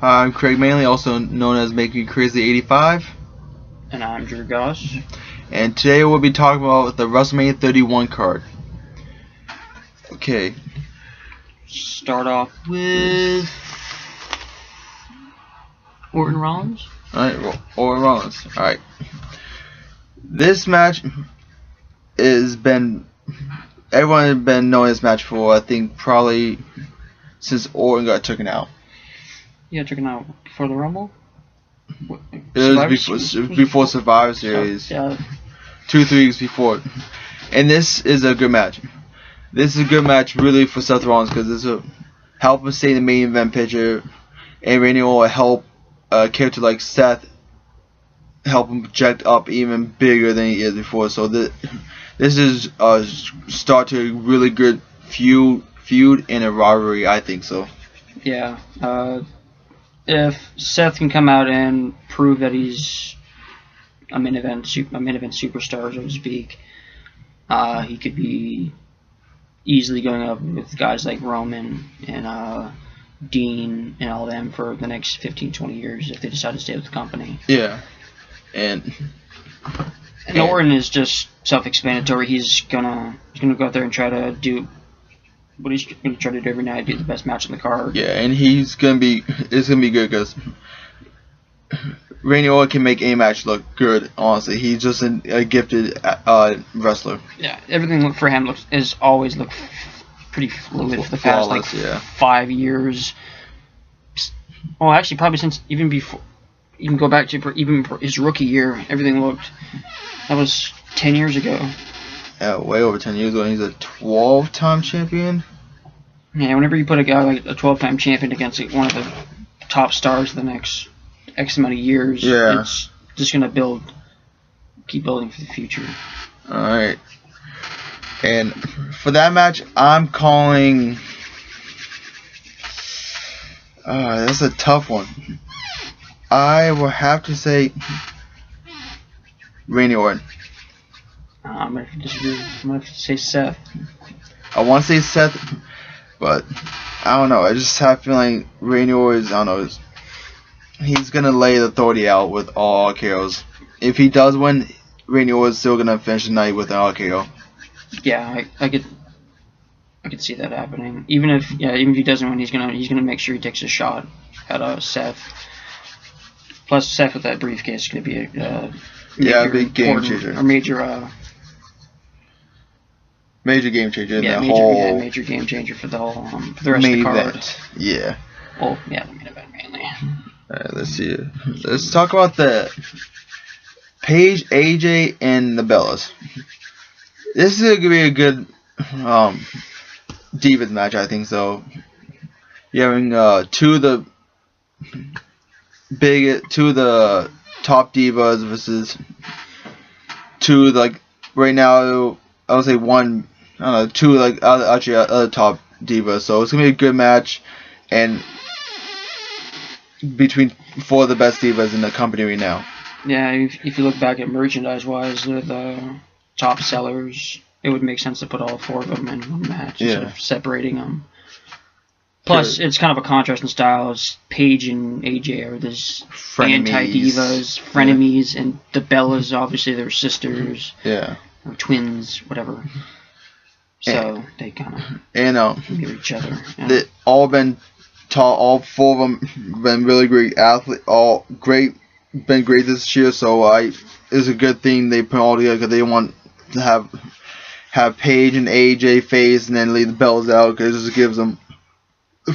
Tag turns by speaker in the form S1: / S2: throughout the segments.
S1: I'm Craig Manley, also known as Making Crazy 85.
S2: And I'm Drew Goss.
S1: And today we'll be talking about the WrestleMania 31 card. Okay.
S2: Start off with Orton Rollins.
S1: Alright, well, Orton Rollins. Alright. This match has been... Everyone has been knowing this match for, I think, probably since Orton got taken out.
S2: Yeah, taken out before the Rumble?
S1: It was before Survivor Series.
S2: Yeah.
S1: 2-3 weeks before. And this is a good match. This is a good match really for Seth Rollins because this will help him stay in the main event picture, and Randy will help a character like Seth help him project up even bigger than he is before. So this is a start to a really good feud and a rivalry, I think so.
S2: Yeah. If Seth can come out and prove that he's a main event superstar, so to speak, he could be easily going up with guys like Roman and Dean and all them for the next 15-20 years if they decide to stay with the company.
S1: Yeah. And
S2: Orton is just self-explanatory. He's gonna go out there and try to do what he's gonna try to do every night, do the best match on the card.
S1: Yeah, and it's gonna be good because Randy Orton can make any match look good. Honestly, he's just a gifted wrestler.
S2: Yeah, everything for him has always looked pretty fluid for the past
S1: Flawless,
S2: 5 years. Well, actually, probably since even before. You can go back to even his rookie year. Everything looked. That was 10 years ago.
S1: Yeah, way over 10 years ago. He's a 12-time champion.
S2: Yeah, whenever you put a guy like a 12-time champion against one of the top stars the next X amount of years, it's just gonna keep building for the future.
S1: All right. And for that match, I'm calling. That's a tough one. I will have to say Randy Orton.
S2: I'm going to disagree. I'm going to have to say Seth.
S1: I want to say Seth, but I don't know. I just have a feeling Randy Orton I don't know. He's going to lay the authority out with all RKOs. If he does win, Randy Orton's still going to finish the night with an RKO.
S2: Yeah, I could see that happening. Even if he doesn't win, he's gonna make sure he takes a shot at Seth. Plus, Seth with that briefcase is going to be a
S1: big game changer.
S2: Or
S1: major game changer.
S2: Major game changer for the whole for the rest of the card.
S1: Event. Yeah.
S2: Well, yeah, the main event mainly.
S1: Alright, let's see. Let's talk about the Paige, AJ, and the Bellas. This is going to be a good Divas match, I think so. You're having two of the top divas versus two right now I would say two other top divas. So it's gonna be a good match and between four of the best divas in the company right now.
S2: Yeah, if you look back at merchandise wise, they're the top sellers. It would make sense to put all four of them in one match instead of separating them. Plus, it's kind of a contrast in style. It's Paige and AJ are this anti-divas, frenemies, and the Bellas, obviously, they're sisters.
S1: Yeah.
S2: Or twins, whatever. So, they kind of mirror each other. Yeah.
S1: They all been taught, all four of them been really great athletes, been great this year, so it's a good thing they put all together because they want to have Paige and AJ face and then leave the Bellas out because it just gives them,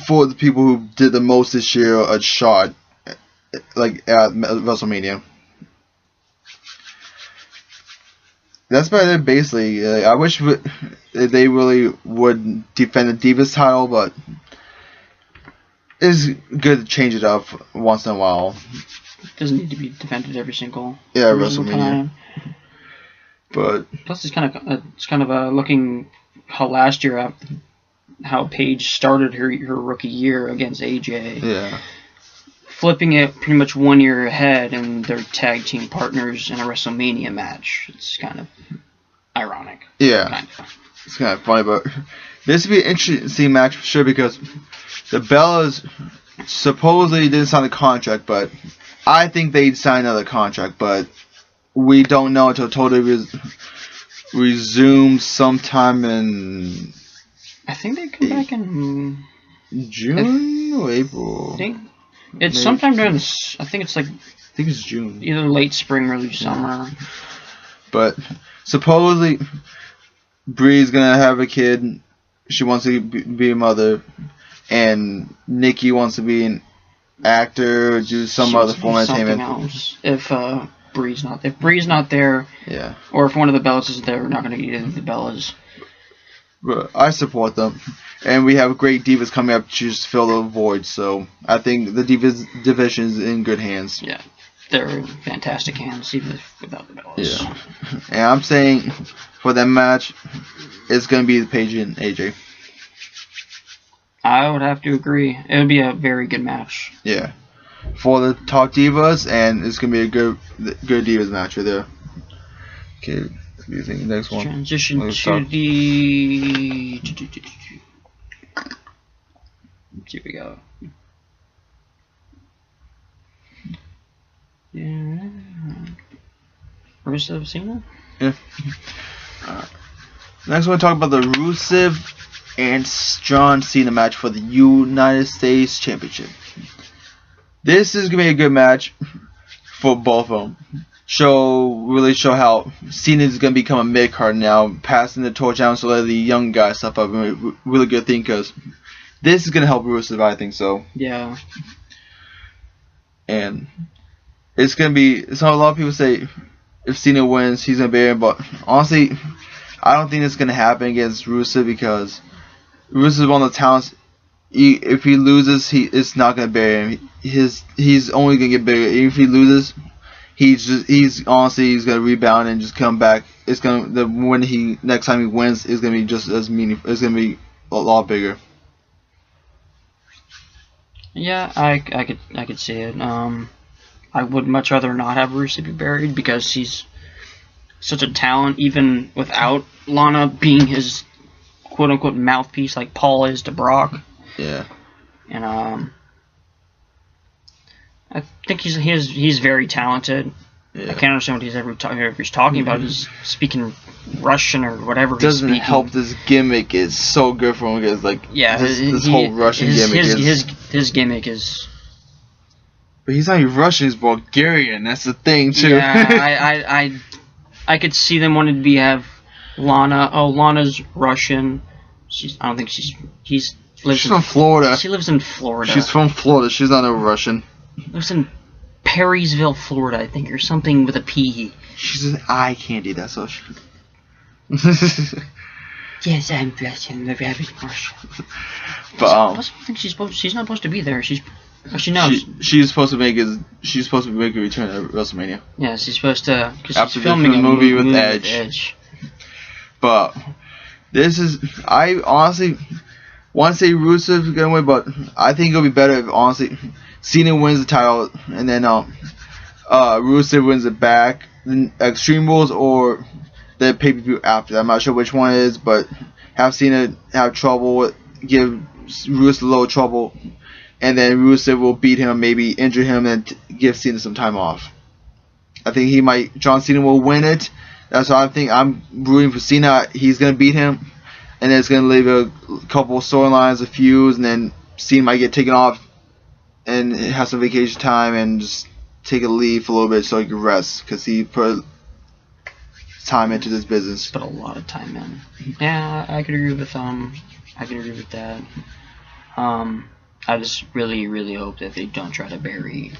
S1: for the people who did the most this year, a shot at WrestleMania. That's about it, basically. I wish they really would defend the Divas title, but it's good to change it up once in a while.
S2: It doesn't need to be defended every single
S1: WrestleMania
S2: time.
S1: But
S2: plus, it's kind of looking how last year how Paige started her rookie year against AJ.
S1: Yeah.
S2: Flipping it pretty much 1 year ahead, and they're tag team partners in a WrestleMania match. It's kind of ironic.
S1: Yeah.
S2: Kind of.
S1: It's kind of funny, but this would be an interesting match for sure because the Bellas supposedly didn't sign a contract, but I think they'd sign another contract, but we don't know until totally resumes sometime in
S2: I think they come back in
S1: June or April.
S2: I think it's sometime during this. I think it's like
S1: I think it's June,
S2: either late spring or early summer.
S1: But supposedly Bree's gonna have a kid. She wants to be a mother, and Nikki wants to be an actor or do some other form of entertainment.
S2: Else. If Bree's not there,
S1: yeah,
S2: or if one of the Bellas is there, we're not gonna get either of the Bellas.
S1: But I support them, and we have great divas coming up to just fill the void. So I think the divas division is in good hands.
S2: Yeah, they're in fantastic hands, even without the Bellas.
S1: Yeah, and I'm saying for that match, it's gonna be Paige and AJ.
S2: I would have to agree. It would be a very good match.
S1: Yeah, for the top divas, and it's gonna be a good divas match right there. Okay, what do you think? Next one.
S2: Transition to the. Here we go. Yeah. Rusev Cena?
S1: Yeah. Next, we're talk about the Rusev and John Cena match for the United States Championship. This is gonna be a good match for both of them. Really show how Cena is gonna become a mid card now, passing the torch down so let the young guys step up. Really good thing because this is gonna help Rusev, I think so.
S2: Yeah.
S1: And it's gonna be. So a lot of people say if Cena wins, he's gonna bury him, but honestly, I don't think it's gonna happen against Rusev because Rusev is one of the talents. If he loses, it's not gonna bury him. He's only gonna get bigger. Even if he loses, he's gonna rebound and just come back. It's gonna next time he wins, it's gonna be just as meaningful. It's gonna be a lot bigger.
S2: Yeah, I could see it. I would much rather not have Rusev be buried because he's such a talent, even without Lana being his quote-unquote mouthpiece like Paul is to Brock.
S1: Yeah.
S2: And I think he's very talented. Yeah. I can't understand what he's talking about. He's speaking Russian or whatever.
S1: Doesn't help. This gimmick is so good for him because this whole Russian gimmick
S2: his gimmick is.
S1: But he's not even Russian. He's Bulgarian. That's the thing too.
S2: Yeah, I could see them wanting to have Lana. Oh, Lana's Russian. She's
S1: from Florida.
S2: She lives in Florida.
S1: She's from Florida. She's not a Russian.
S2: Lives in Perrysville, Florida, I think, or something with a P.
S1: She's an eye candy. That's all she.
S2: Yes, I'm Russian. I'm very Russian.
S1: But
S2: I think she's not supposed to be there. She's
S1: supposed to make a return at Wrestlemania.
S2: Yeah, she's supposed to.
S1: After
S2: she's filming
S1: a movie with Edge. But this is, I honestly want to say Rusev is gonna win, but I think it'll be better if honestly Cena wins the title and then Rusev wins it back, then Extreme Rules or the pay-per-view after that. I'm not sure which one it is, but have Cena have trouble, give Rusev a little trouble, and then Rusev will beat him, maybe injure him, and give Cena some time off. I think John Cena will win it. That's what I think. I'm rooting for Cena. He's going to beat him, and then it's going to leave a couple storylines, a feuds, and then Cena might get taken off and have some vacation time and just take a leave for a little bit so he can rest because he put time into this business.
S2: Put a lot of time in. Yeah, I could agree with that. I just really, really hope that they don't try to bury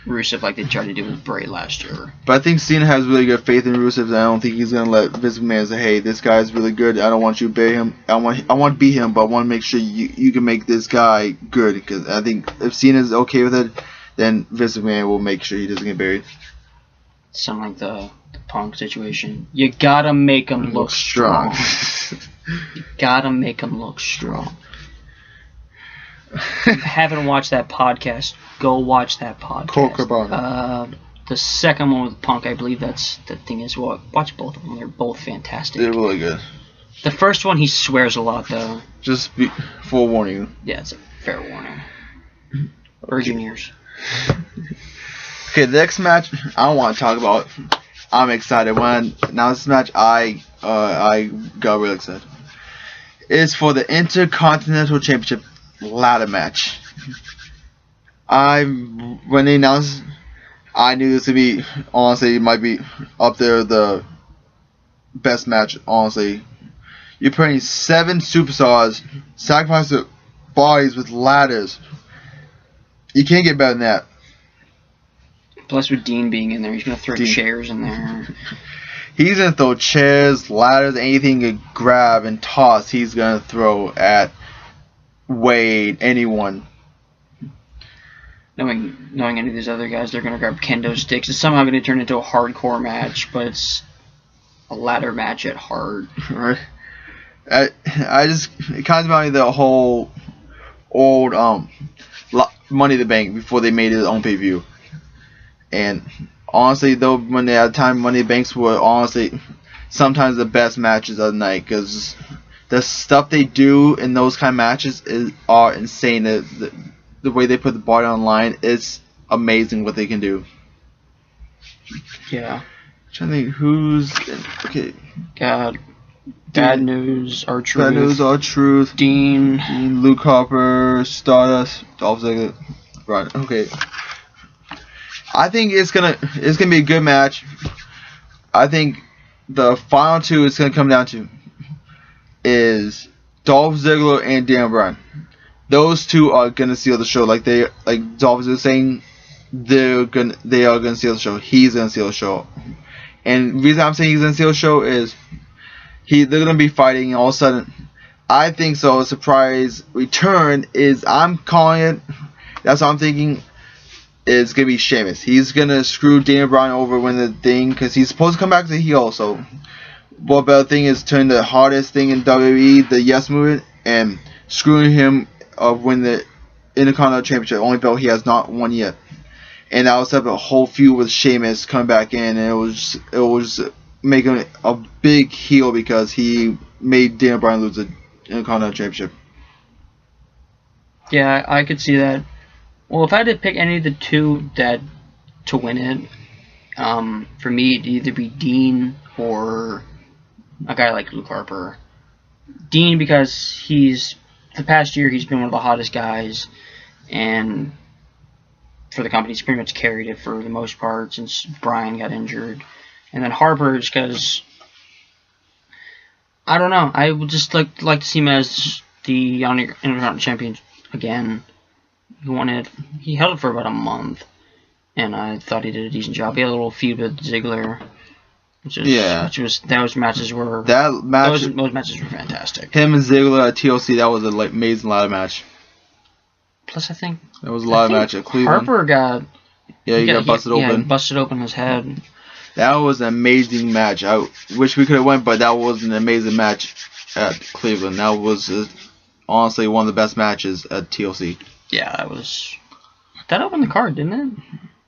S2: Rusev like they tried to do with Bray last year.
S1: But I think Cena has really good faith in Rusev, and I don't think he's gonna let Vince McMahon say, "Hey, this guy's really good. I don't want you to bury him. I want to beat him, but I want to make sure you can make this guy good." Because I think if Cena's okay with it, then Vince McMahon will make sure he doesn't get buried.
S2: Something like the Punk situation. You gotta make him look strong. You gotta make him look strong. If you haven't watched that podcast, go watch that podcast. The second one with Punk, I believe that's the thing is watch both of them. They're both fantastic.
S1: They're really good.
S2: The first one, he swears a lot though.
S1: Just forewarning.
S2: Yeah, it's a fair warning. Virgin years.
S1: Okay, the next match I don't want to talk about. I'm excited. When now this match, I got really excited. It's for the Intercontinental Championship ladder match. When they announced, I knew this would be, honestly, it might be up there the best match. Honestly, you're putting 7 superstars, sacrifice their bodies with ladders. You can't get better than that.
S2: Plus, with Dean being in there, he's gonna throw chairs in there.
S1: He's gonna throw chairs, ladders, anything he can grab and toss. He's gonna throw at Wade, anyone.
S2: Knowing any of these other guys, they're gonna grab kendo sticks. It's somehow gonna turn into a hardcore match, but it's a ladder match at heart.
S1: Right. It kind of reminded me of the whole old Money in the Bank before they made it on pay-per-view. And honestly, though, when they had time, Money in the Banks were honestly sometimes the best matches of the night, because the stuff they do in those kind of matches are insane. The way they put the body on the line, it's amazing what they can do.
S2: Yeah.
S1: I'm trying to think who's okay.
S2: God. Bad News, R-Truth.
S1: Bad News, R-Truth.
S2: Dean,
S1: Luke Harper, Stardust, Dolph Ziggler. Right. Okay. I think it's gonna be a good match. I think the final two it's gonna come down to is Dolph Ziggler and Daniel Bryan. Those two are gonna seal the show. Like Dolph Ziggler saying, they are gonna seal the show. He's gonna seal the show. And the reason I'm saying he's gonna seal the show is they're gonna be fighting, and all of a sudden, I think so. A surprise return is, I'm calling it. That's what I'm thinking. Is gonna be Sheamus. He's gonna screw Daniel Bryan over when the thing, because he's supposed to come back to the heel. So, what better thing is turn the hardest thing in WWE, the Yes Movement, and screwing him win the Intercontinental Championship, only belt he has not won yet. And that was up a whole feud with Sheamus coming back in, and it was making a big heel because he made Daniel Bryan lose the Intercontinental Championship.
S2: Yeah, I could see that. Well, if I had to pick any of the two to win it, for me it'd either be Dean or a guy like Luke Harper. Dean, because the past year he's been one of the hottest guys, and for the company he's pretty much carried it for the most part since Bryan got injured. And then Harper, just because, I don't know, I would just like to see him as the Intercontinental Champion again. He held it for about a month, and I thought he did a decent job. He had a little feud with Ziggler, those matches were fantastic.
S1: Him and Ziggler at TLC, that was an amazing ladder match.
S2: Plus, I think
S1: that was a ladder match at Cleveland.
S2: Harper got
S1: busted open.
S2: Yeah, busted open his head.
S1: That was an amazing match. I wish we could have went, but that was an amazing match at Cleveland. That was honestly one of the best matches at TLC.
S2: Yeah, that opened the card, didn't it?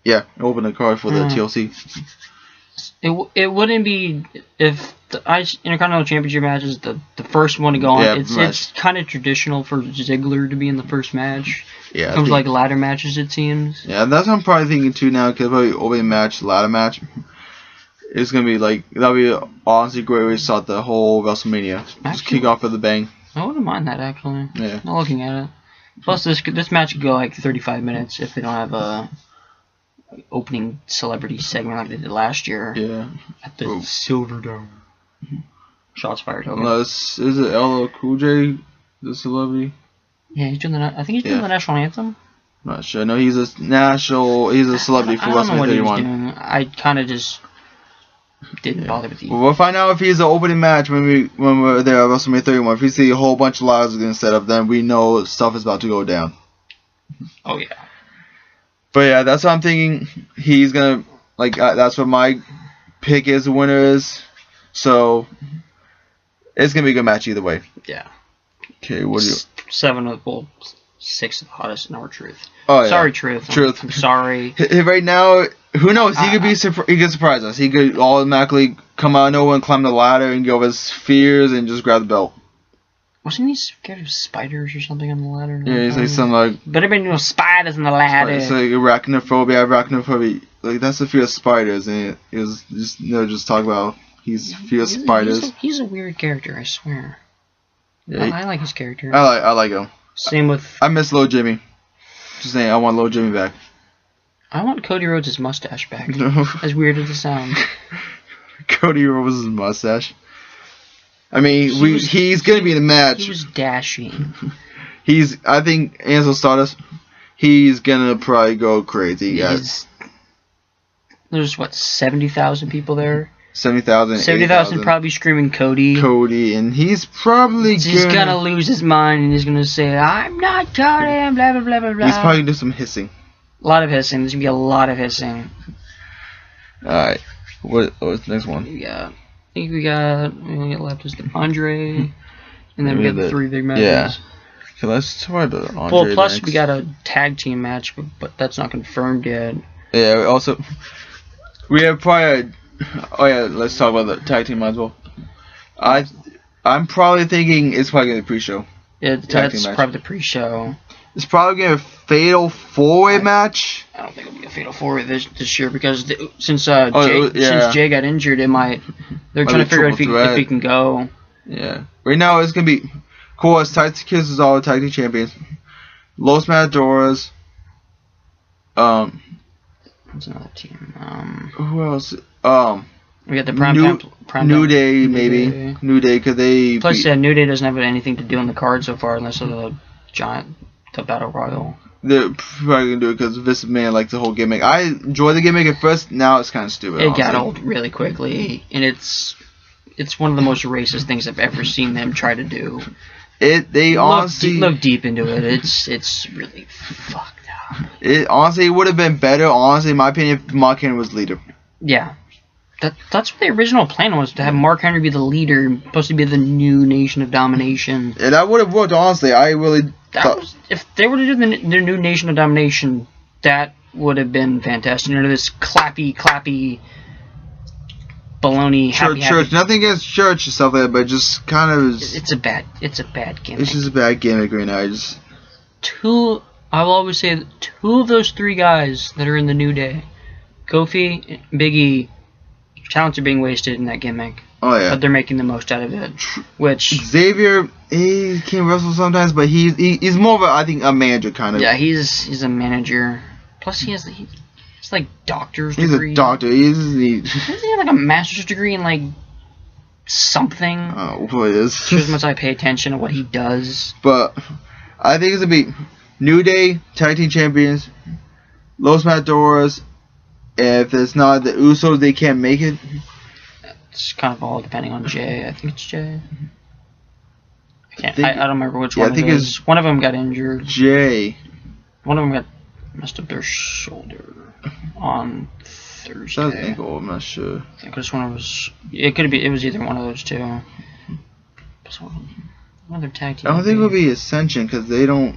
S1: Yeah, it opened the card for the TLC.
S2: It wouldn't be if the Intercontinental Championship match is the first one to go on.
S1: Yeah,
S2: it's kind of traditional for Ziggler to be in the first match.
S1: Yeah,
S2: it comes like ladder matches, it seems.
S1: Yeah, that's what I'm probably thinking too now. Because probably opening match, ladder match, it's gonna be that'll be honestly great way to start the whole WrestleMania. Just kick off with a bang.
S2: I wouldn't mind that actually.
S1: Yeah.
S2: Not looking at it. Plus, this match could go like 35 minutes if they don't have a opening celebrity segment like they did last year.
S1: Yeah.
S2: At the Silver Dome. Shots fired. Hogan.
S1: Unless is it LL Cool J, the celebrity?
S2: Yeah, he's doing I think he's doing the national anthem.
S1: Not sure. No, he's a celebrity for WrestleMania 31.
S2: I don't know what he was doing. I kind of just didn't bother with the.
S1: Well, we'll find out if he's the opening match when we're there at WrestleMania 31. If we see a whole bunch of ladders getting set up, then we know stuff is about to go down.
S2: Oh yeah.
S1: But yeah, that's what I'm thinking. He's gonna that's what my pick is. The winner is. So it's gonna be a good match either way.
S2: Yeah.
S1: Okay, what do you?
S2: 6 of the hottest in R-Truth.
S1: Oh yeah.
S2: Sorry, Truth. I'm sorry.
S1: Right now, who knows? He could surprise us. He could automatically come out of nowhere and climb the ladder and get over his fears and just grab the belt.
S2: Wasn't he scared of spiders or something on the ladder?
S1: Yeah, he's like something like.
S2: Better be no spiders on the ladder.
S1: It's like arachnophobia. Like that's the fear of spiders, and it was just talk about he's fear of spiders.
S2: He's a weird character, I swear. Yeah, I like his character.
S1: I like him.
S2: Same with.
S1: I miss Lil Jimmy. Just saying, I want Lil Jimmy back.
S2: I want Cody Rhodes' mustache back.
S1: No.
S2: As weird as it sounds.
S1: Cody Rhodes' mustache. I mean, he's gonna be in the match.
S2: He was dashing.
S1: I think Ansel Stardust. He's gonna probably go crazy.
S2: There's what 70,000 people there.
S1: 70,000.
S2: 70,000 probably screaming Cody.
S1: And he's probably
S2: gonna lose his mind and he's gonna say, "I'm not Cody," and blah blah blah blah blah.
S1: He's probably gonna do some hissing.
S2: A lot of hissing. There's gonna be a lot of hissing.
S1: All right. What's the next one?
S2: Yeah. I think we got left is the Andre, and then we got the 3 big matches.
S1: Yeah. Okay, let's try the Andre.
S2: Well, plus
S1: next.
S2: we got a tag team match, but that's not confirmed yet.
S1: Yeah. We have probably. Oh yeah, let's talk about the tag team as well. I'm probably thinking it's probably gonna be pre-show.
S2: Yeah, that's probably the pre-show.
S1: It's probably gonna be a fatal 4-way match.
S2: I don't think it'll be a fatal 4-way this year because since Jay got injured, they're trying to figure out if he can go.
S1: Yeah. Right now it's gonna be, of course, Titus Kids is all tag team champions. Los Matadores.
S2: What's another team?
S1: Who else?
S2: We got the Prime
S1: New Day, maybe. New Day, because they.
S2: Plus, New Day doesn't have anything to do on the card so far unless of the Battle Royal.
S1: They're probably gonna do it because Vince McMahon likes the whole gimmick. I enjoyed the gimmick at first. Now it's kind of stupid.
S2: It got old really quickly, and it's one of the most racist things I've ever seen them try to do.
S1: Honestly
S2: look deep into it. It's really fucked up.
S1: It honestly would have been better. Honestly, in my opinion, if Mark Henry was leader. Yeah.
S2: That's what the original plan was, to have Mark Henry be the leader, supposed to be the new Nation of Domination.
S1: Yeah, that would have worked, honestly. I really
S2: if they were to do their new Nation of Domination, that would have been fantastic. This clappy baloney
S1: church. Nothing against church and stuff like that, but just kind of
S2: it's a bad gimmick.
S1: It's just a bad gimmick right now.
S2: I will always say that 2 of those 3 guys that are in the New Day, Kofi, Big E, talents are being wasted in that gimmick.
S1: Oh yeah.
S2: But they're making the most out of it. Which
S1: Xavier, he can wrestle sometimes, but he's more of a manager kind of.
S2: Yeah, he's a manager. Plus he's like doctor's degree.
S1: He's a doctor.
S2: Doesn't he have like a master's degree in like something?
S1: Oh, what it is.
S2: Shows how much I pay attention to what he does.
S1: But I think it's gonna be New Day tag team champions, Los Matadores. If it's not the Usos, they can't make it.
S2: It's kind of all depending on Jay. I think it's Jay. I don't remember which one. I think it's one of them got injured.
S1: Jay.
S2: One of them messed up their shoulder on Thursday.
S1: That's ankle. I'm not sure.
S2: I think this one was. It was either one of those 2. Another tag team.
S1: I don't think it'll be Ascension because they don't.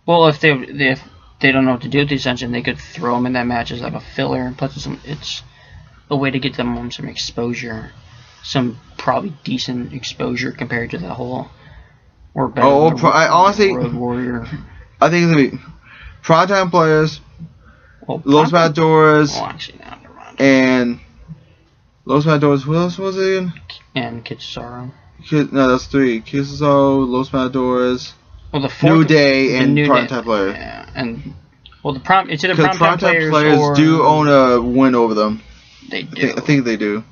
S2: Well, if they don't know what to do with the Ascension, they could throw them in that match as like a filler. Plus, it's a way to get them some exposure, some probably decent exposure compared to the whole. Or better.
S1: Honestly,
S2: Road Warrior.
S1: I think it's gonna be Primetime Players, Los Matadores, and Los Matadores. Who else was it again?
S2: And Kid Cesaro.
S1: No, that's 3. Kid Cesaro, Los Matadores.
S2: Well, the
S1: New Day and Primetime Players.
S2: Yeah, and it's either Primetime
S1: Players
S2: or
S1: do own a win over them.
S2: They do.
S1: I think they do.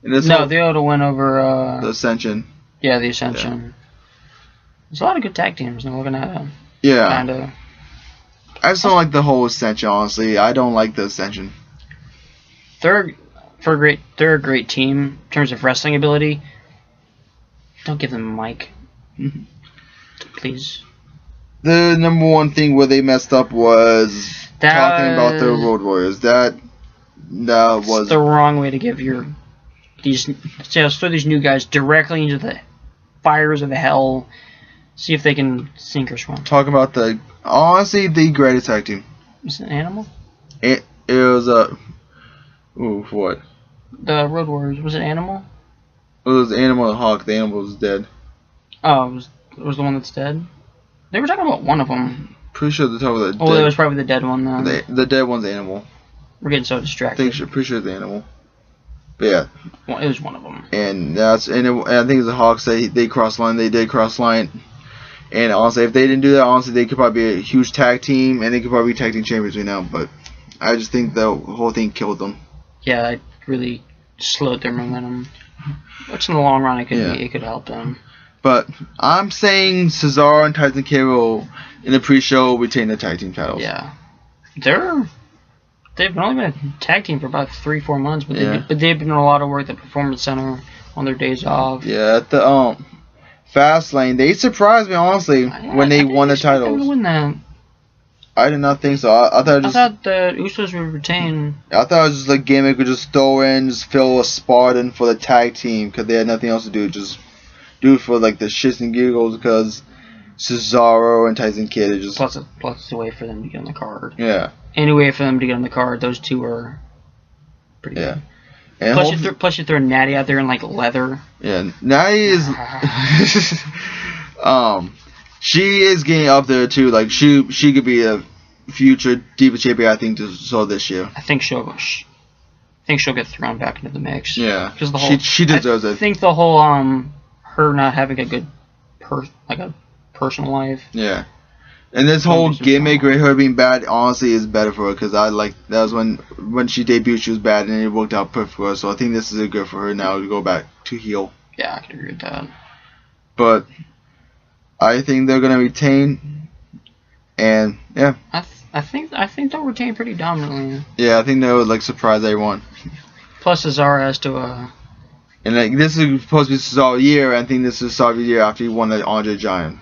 S2: No, they ought to win over
S1: the Ascension.
S2: Yeah, the Ascension. Yeah. There's a lot of good tag teams. I'm looking at them.
S1: Yeah.
S2: Kinda.
S1: I just don't like the whole Ascension. Honestly, I don't like the Ascension.
S2: They're a great team in terms of wrestling ability. Don't give them a mic. Please.
S1: The number one thing where they messed up was talking about the Road Warriors. That was
S2: the wrong way to give let's throw these new guys directly into the fires of hell. See if they can sink or swim.
S1: Talking about honestly the greatest tag team.
S2: Was it Animal?
S1: It was what?
S2: The Road Warriors. Was it Animal?
S1: It was Animal and Hawk. The animal was dead.
S2: Oh, it was the one that's dead? They were talking about one of them.
S1: Pretty sure they're talking about the
S2: Oh,
S1: dead.
S2: it was probably the dead one then.
S1: The dead one's Animal.
S2: We're getting so distracted.
S1: Pretty sure it's the Animal. But yeah.
S2: Well, it was one of them.
S1: And I think it's the Hawks that they crossed line. They did cross line. And honestly, if they didn't do that, honestly, they could probably be a huge tag team, and they could probably be tag team champions right now. But I just think the whole thing killed them.
S2: Yeah, it really slowed their momentum. Which in the long run, it could help them.
S1: But I'm saying Cesaro and Tyson Kidd will, in the pre-show, retain the tag team titles.
S2: Yeah, they've only been a tag team for about 3-4 months, but they've been doing a lot of work at the Performance Center on their days off.
S1: Yeah, at the Fastlane, they surprised me honestly when they won the titles.
S2: Them to win that.
S1: I did not think so. I thought
S2: the Usos would retain.
S1: I thought it was just like gimmick, would just throw in, just fill a spot in for the tag team because they had nothing else to do. Just do it for like the shits and giggles because Cesaro and Tyson Kidd are just.
S2: Plus it's a way for them to get on the card.
S1: Yeah.
S2: Any way for them to get on the card, those two are pretty good. And plus you throw Natty out there in like leather.
S1: Yeah, Natty is. She is getting up there too. Like she could be a future Diva champion. I think this year.
S2: I think she'll get thrown back into the mix.
S1: Yeah,
S2: because the whole
S1: she deserves it.
S2: I think the whole her not having a good a personal life.
S1: Yeah, and this whole gimmick with her being bad honestly is better for her because that was when she debuted she was bad and it worked out perfect for her. So I think this is good for her now to go back to heel.
S2: Yeah, I can agree with that.
S1: But I think they're gonna retain, and yeah.
S2: I think they'll retain pretty dominantly.
S1: Yeah, I think they would like surprise everyone.
S2: Plus Cesaro has to.
S1: And like this is supposed to be Cesaro's year. I think this is Cesaro's year after he won the Andre Giant.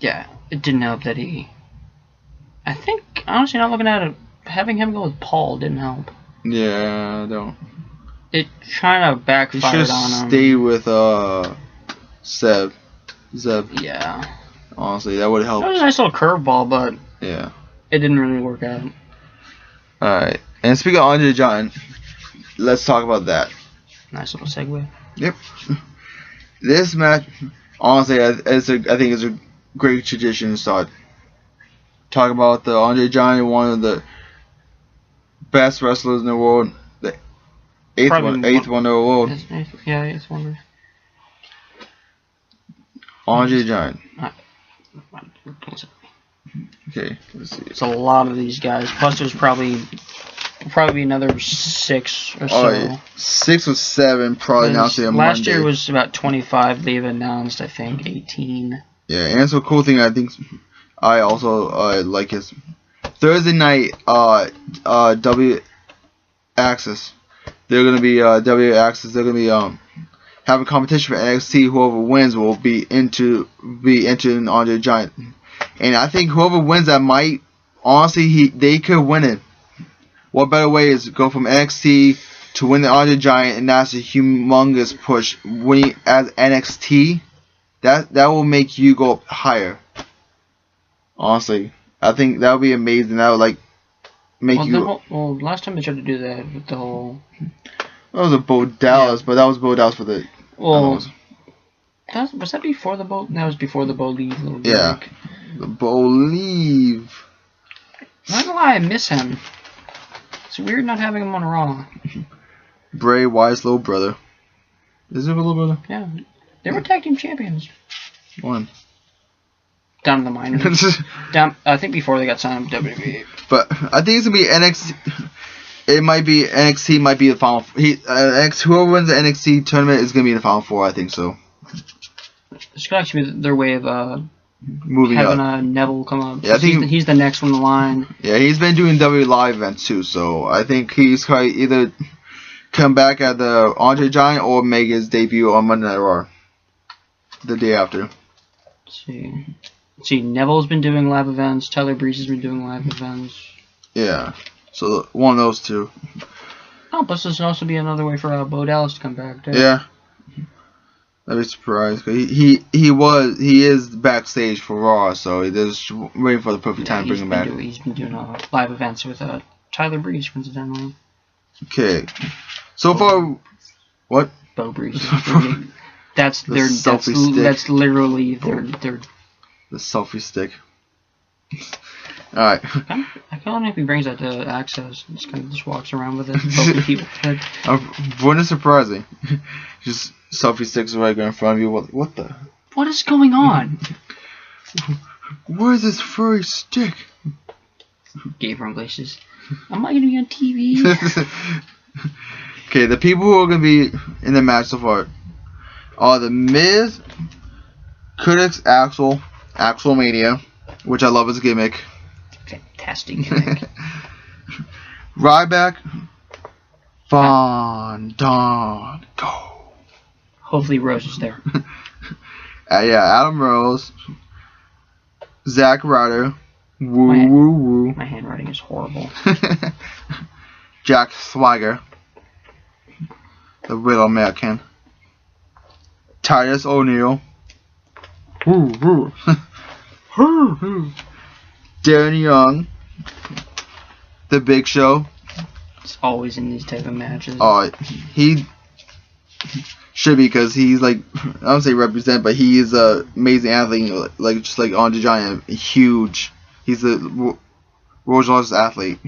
S2: Yeah, it didn't help that he. I think honestly, not looking at it, having him go with Paul didn't help.
S1: Yeah, I don't.
S2: It kind of backfired on him.
S1: He should stay with Zeb.
S2: Yeah.
S1: Honestly, that would help.
S2: It was a nice little curveball, but
S1: yeah,
S2: it didn't really work out.
S1: Alright. And speaking of Andre Giant, let's talk about that.
S2: Nice little segue.
S1: Yep. This match, honestly, I think it's a great tradition to start. Talk about the Andre Giant, one of the best wrestlers in the world. The eighth one in the world.
S2: Eighth wonder.
S1: Andre Giant. Okay, let's see.
S2: It's a lot of these guys. Plus, there's probably another 6 or so.
S1: Oh, yeah. 6 or 7 probably announced it on
S2: last
S1: Monday.
S2: year was about 25. They've announced, I think, 18.
S1: Yeah, and so cool thing I think I also like is Thursday night W Axis. They're gonna be W Axis. They're gonna be have a competition for NXT. Whoever wins will be entering Andre Giant, and I think whoever wins that might honestly they could win it. What better way is to go from NXT to win the Andre Giant, and that's a humongous push. Winning as NXT, that will make you go up higher. Honestly, I think that would be amazing. That would make you.
S2: Well, last time they tried to do that with the whole.
S1: That was a Bo Dallas, but that was Bo Dallas for the.
S2: Well, was that before the Bo? That was before the Bo Leave little break.
S1: Yeah, the Bo Leave.
S2: Not gonna lie, I miss him. It's weird not having him on Raw.
S1: Bray Wyatt's little brother. Is it a little brother?
S2: Yeah, they were tag team champions.
S1: One.
S2: Down in the minors. I think before they got signed to WWE.
S1: But I think it's gonna be NXT. It might be NXT. Might be the final. Whoever wins the NXT tournament is gonna be in the final 4. I think so.
S2: It's gonna actually be their way of
S1: moving
S2: having
S1: up.
S2: Neville come up.
S1: Yeah, I think
S2: he's the next one in line.
S1: Yeah, he's been doing WWE live events too, so I think he's probably either come back at the Andre Giant or make his debut on Monday Night Raw the day after.
S2: Let's see, Neville's been doing live events. Tyler Breeze has been doing live events.
S1: Yeah, so one of those two.
S2: Oh, plus this will also be another way for Bo Dallas to come back too.
S1: Yeah. I'd be surprised. He is backstage for Raw, so they're just waiting for the perfect time to bring him back.
S2: He's been doing live events with Tyler Breeze, coincidentally.
S1: Okay. So far, what?
S2: Bo Breeze. That's
S1: The
S2: their.
S1: selfie stick.
S2: That's literally their.
S1: The selfie stick. Alright.
S2: I don't know if he brings that to Access. Just kind of just walks around with it. Poking people's head.
S1: Wouldn't it surprising? Just selfie sticks right in front of you. What the?
S2: What is going on?
S1: Where's this furry stick?
S2: Gabriel Iglesias. Am I gonna be on TV?
S1: Okay, the people who are gonna be in the match so far are the Miz, Critics, Axelmania, which I love as a gimmick.
S2: Fantastic gimmick.
S1: Ryback, Fandango.
S2: Hopefully Rose is there.
S1: Yeah, Adam Rose, Zack Ryder, woo.
S2: My handwriting is horrible.
S1: Jack Swagger, the real American. Titus O'Neil. Darren Young. The Big Show.
S2: It's always in these type of matches.
S1: Oh, he should be because he's like, I don't say represent, but he is an amazing athlete, like just like Andre Giant, huge. He's the world's largest athlete.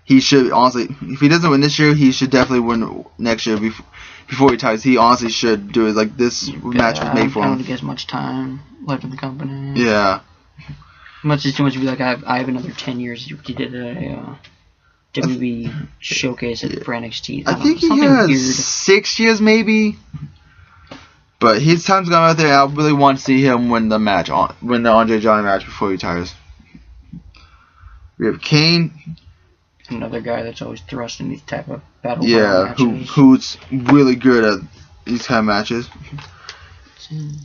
S1: He should honestly, if he doesn't win this year, he should definitely win next year before he retires. He honestly should do it. Like this match was made for him.
S2: I don't think he has much time left in the company.
S1: Yeah.
S2: Much as too much to be like, I have another 10 years. He did a WWE showcase for NXT.
S1: I think he has 6 years maybe. But his time's gone out there. I really want to see him win the Andre Giant match before he retires. We have Kane.
S2: Another guy that's always thrust in these type of battle matches.
S1: Who's really good at these kind of matches.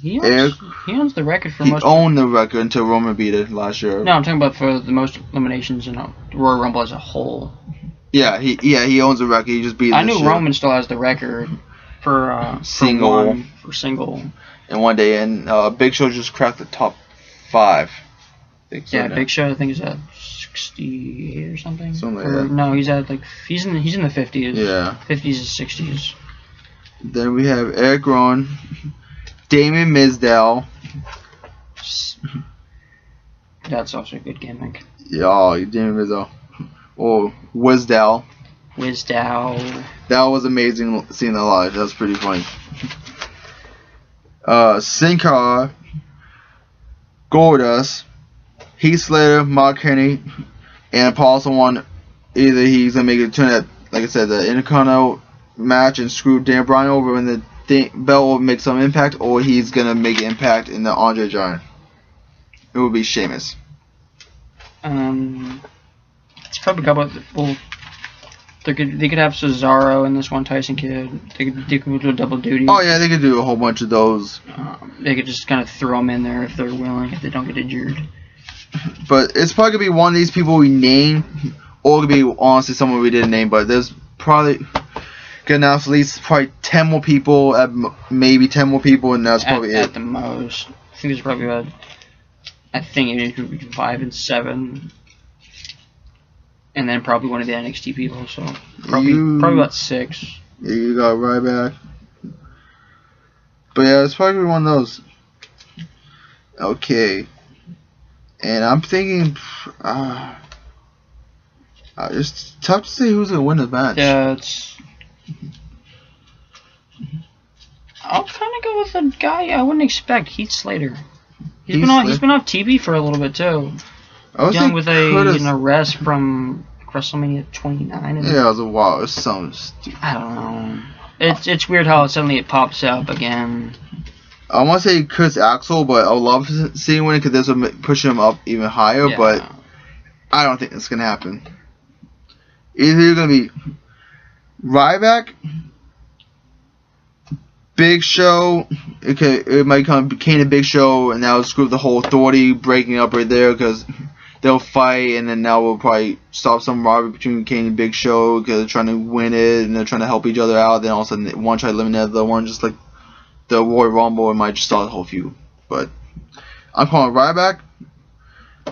S2: He owns the record for most.
S1: He owned the record until Roman beat it last year.
S2: No, I'm talking about for the most eliminations in Royal Rumble as a whole.
S1: Yeah, he owns the record. He just beat it.
S2: I knew Roman still has the record for single.
S1: In one day, and Big Show just cracked the top 5.
S2: Big Show I think is at 68 or something.
S1: Something like that.
S2: No, he's at he's in the 50s.
S1: Yeah.
S2: 50s and 60s.
S1: Then we have Eric Rowan, Damien Mizdow.
S2: That's also a good gimmick.
S1: Yeah, Damien Mizdow. Or Wisdow. That was amazing seeing that live. That was pretty funny. Sin Cara, Goldust, Heath Slater, Mark Henry, and Paul also won. Either he's gonna make it to that, like I said, the Intercontinental match and screw Dan Bryan over when the belt will make some impact, or he's gonna make an impact in the Andre Giant. It will be Sheamus.
S2: It's probably a couple. Well, they could have Cesaro and this one Tyson Kidd. They could do a double duty.
S1: Oh yeah, they could do a whole bunch of those.
S2: They could just kind of throw them in there if they're willing, if they don't get injured.
S1: But it's probably gonna be one of these people we name, or it could be honestly someone we didn't name. But there's probably gonna announce at least probably 10 more people, maybe 10 more people, and that's probably it.
S2: At the most, I think there's probably about. I think it could be 5 and 7. And then probably one of the NXT people, so probably about 6.
S1: Yeah, you got Ryback. But yeah, it's probably one of those. Okay. And I'm thinking, it's tough to say who's gonna win the match.
S2: Yeah, I'll kind of go with a guy I wouldn't expect, Heath Slater. He's been off TV for a little bit too. Dealing with an arrest from WrestleMania 29.
S1: Yeah, it was a while. It was something stupid.
S2: I don't know. It's weird how suddenly it pops up again.
S1: I want to say Chris Axel, but I would love to see him win it because this would push him up even higher. Yeah. But I don't think it's gonna happen. Either you're gonna be Ryback, Big Show. It might come Kane and Big Show, and that would screw the whole Authority breaking up right there because they'll fight, and then that will probably stop some rivalry between Kane and Big Show because they're trying to win it and they're trying to help each other out. Then all of a sudden, one try to eliminate the other one, just like the Royal Rumble, it might just start the whole feud. But I'm calling Ryback,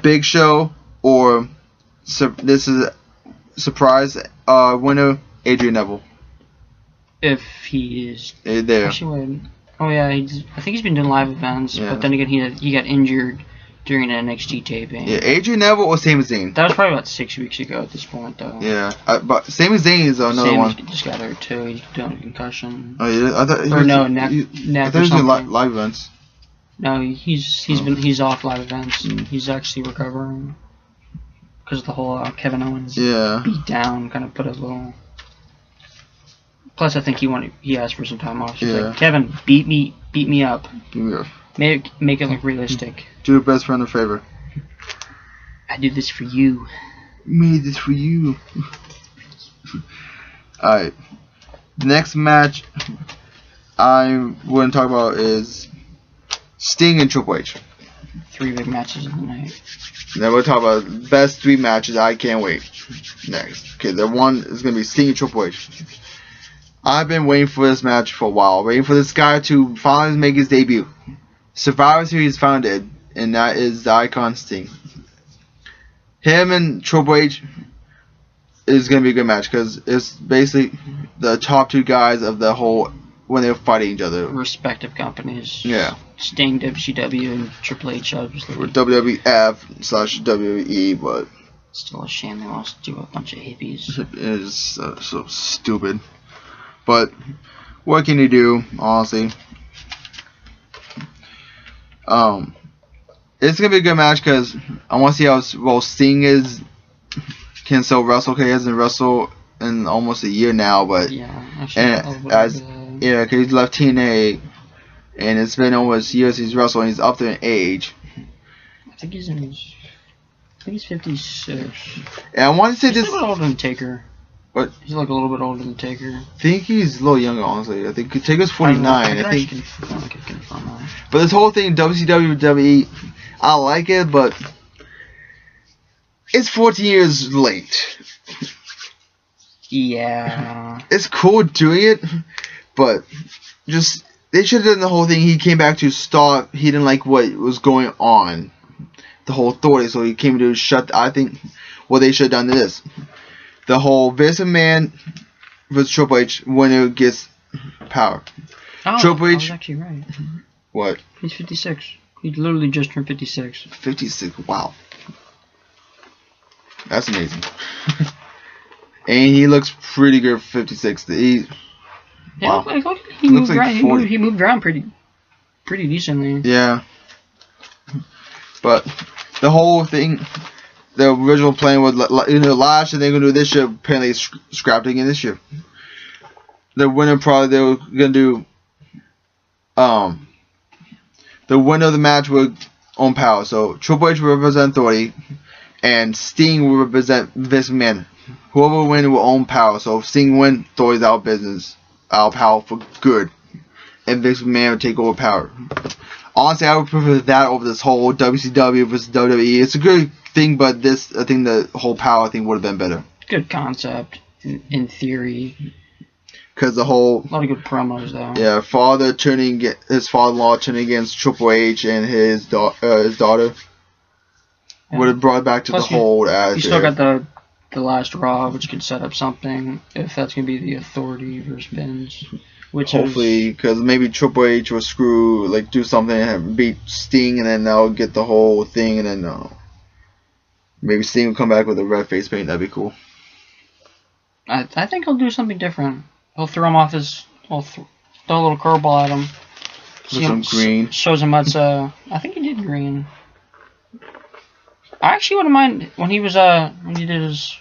S1: Big Show, or this is a surprise winner, Adrian Neville.
S2: if he is
S1: there.
S2: Actually, wait. Oh yeah, I think he's been doing live events,
S1: Yeah.
S2: but then again, he got injured during an NXT taping.
S1: Yeah, Adrian Neville or Sami Zayn?
S2: That was probably about 6 weeks ago at this point, though.
S1: Yeah, but Sami Zayn is another one.
S2: Just got hurt too. He's doing a concussion.
S1: Oh yeah, I thought he
S2: Or
S1: was,
S2: no, neck
S1: I
S2: or
S1: thought he was
S2: something.
S1: doing live events.
S2: No, he's off live events. And he's actually recovering because of the whole Kevin Owens beat down. Kind of put a little. Plus, I think he asked for some time off. He's like, Kevin, beat me up.
S1: Yeah.
S2: Make it look realistic.
S1: Do your best friend a favor.
S2: I did this for you.
S1: Made this for you. Alright. The next match I want to talk about is Sting and Triple H.
S2: 3 big matches of the night.
S1: Then we'll talk about the best 3 matches I can't wait. Next. Okay, the one is going to be Sting and Triple H. I've been waiting for this match for a while. Waiting for this guy to finally make his debut. Survivor Series founded, and that is the icon Sting. Him and Triple H is going to be a good match because it's basically the top 2 guys of the whole when they're fighting each other.
S2: Respective companies.
S1: Yeah.
S2: Sting, WCW, and Triple H, obviously.
S1: Or WWF/WWE, but
S2: still a shame they lost to a bunch of hippies.
S1: it is so stupid. But what can you do, honestly? It's gonna be a good match because I want to see how well Sting can still wrestle. Because he hasn't wrestled in almost a year now, but
S2: yeah, actually,
S1: because he's left TNA, and it's been almost years he's wrestled. And he's up there in age.
S2: I think he's 56.
S1: And I want to say
S2: he's
S1: this.
S2: a little older than Taker.
S1: What?
S2: He's like a little bit older than Taker.
S1: I think he's a little younger, honestly. I think Taker's 49. I think.
S2: Confirm that.
S1: But this whole thing, WCW, WWE, I like it, but it's 14 years late.
S2: Yeah.
S1: It's cool doing it, but just they should have done the whole thing. He came back to stop. He didn't like what was going on, the whole authority, so he came to shut. I think what they should have done is the whole Vince McMahon versus Triple H winner gets power.
S2: Oh,
S1: Triple H.
S2: I was actually right.
S1: What?
S2: He's 56. He literally just turned 56.
S1: 56. Wow. That's amazing. And he looks pretty good for 56. Wow.
S2: He
S1: Looks
S2: moved
S1: like
S2: around.
S1: 40.
S2: He moved around pretty decently.
S1: Yeah. But the whole thing, the original plan was last year they're gonna do this year. Apparently, scrapped again this year. The winner probably they were gonna do. The winner of the match would own power. So Triple H will represent Authority, and Sting will represent Vince McMahon. Whoever wins will own power. So if Sting wins, Authority's out of business, out of power for good, and Vince McMahon will take over power. Honestly, I would prefer that over this whole WCW versus WWE. It's a good thing, but I think the whole power thing would have been better.
S2: Good concept, in theory.
S1: Because the whole...
S2: A lot of good promos, though.
S1: Yeah, his father-in-law turning against Triple H and his daughter. Yeah. Would have brought it back to plus the whole attitude.
S2: You still got the last Raw, which could set up something, if that's going to be the Authority versus Vince. Which
S1: hopefully, because maybe Triple H will do something and beat Sting, and then they'll get the whole thing, and then maybe Sting will come back with a red face paint. That'd be cool.
S2: I think he'll do something different. He'll throw him off his... He'll throw a little curveball at him.
S1: With some green.
S2: Shows him what's... I think he did green. I actually wouldn't mind when he was... when he did his